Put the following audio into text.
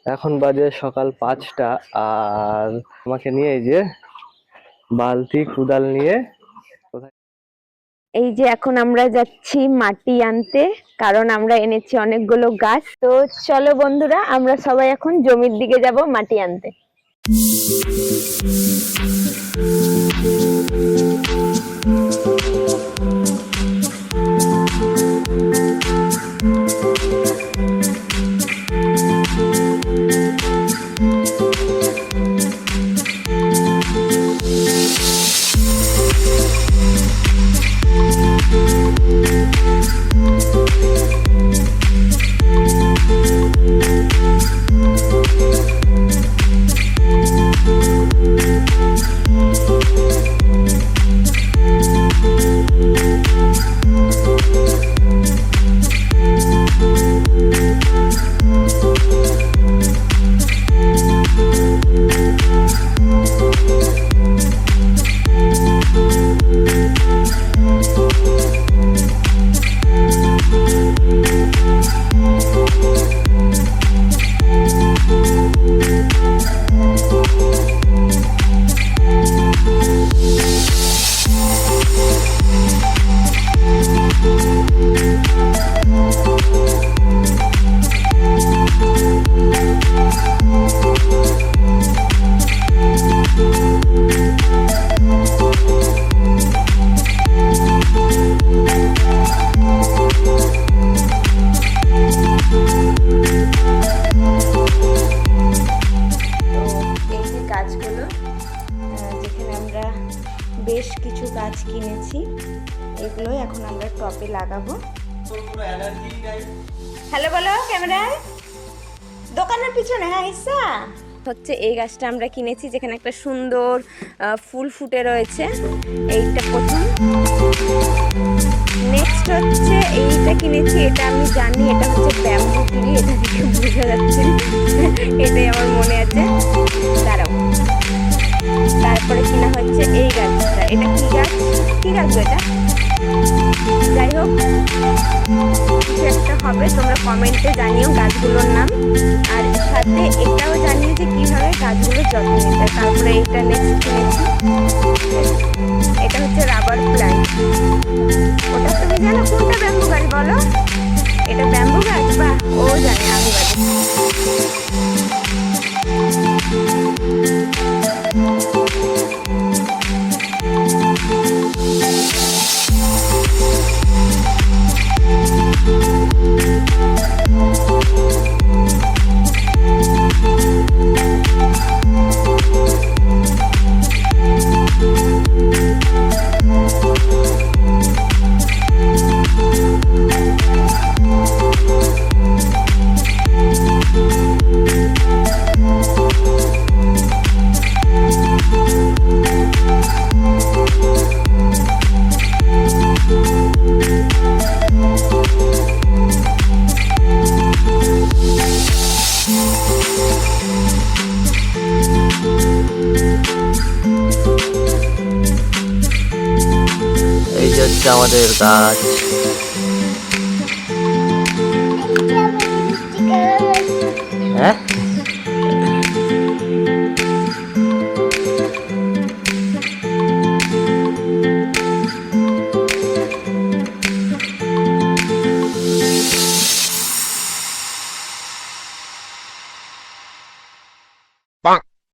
এখন বাজে সকাল 5টা। আর আমাকে নিয়ে এই যে বালতি কুদাল নিয়ে এই যে এখন আমরা যাচ্ছি মাটি আনতে, কারণ আমরা এনেছি অনেকগুলো গাছ। তো চলো বন্ধুরা, আমরা সবাই এখন জমির দিকে যাব মাটি আনতে। বেশ কিছু গাছ কিনেছি, এগুলোই এখন আমরা টবে লাগাবো। হ্যালো বলো ক্যামেরায়, দোকানের পিছনে। হ্যাঁ ইসা হচ্ছে এই গাছটা আমরা কিনেছি, যেখানে একটা সুন্দর ফুল ফুটে রয়েছে। এইটা প্রথম। নেক্সট হচ্ছে এইটা কিনেছি, এটা আমি জানি এটা হচ্ছে ব্যাম্বু ট্রি, এটা দেখে বোঝা যাচ্ছে, এটাই আমার মনে আছে। দাঁড়াও, তারপরে কিনা হচ্ছে এই গাছটা। এটা কি গাছ, কি গাছ এটা? যাই হোক, কিছু একটা হবে, তোমরা কমেন্টে জানিও গাছগুলোর নাম। আর সাথে এটাও জানিও যে কীভাবে গাছগুলোর যত্ন নিতে। তারপরে এইটা নেক্সট কিনেছি, এটা হচ্ছে রাবার প্ল্যান্ট। ওটা তুমি জানো কোনটা ব্যাম্বু গাছ বলো? এটা ব্যাম্বু গাছ? বা ও জানে, আমি বাজে। আমাদের গাছ। হ্যাঁ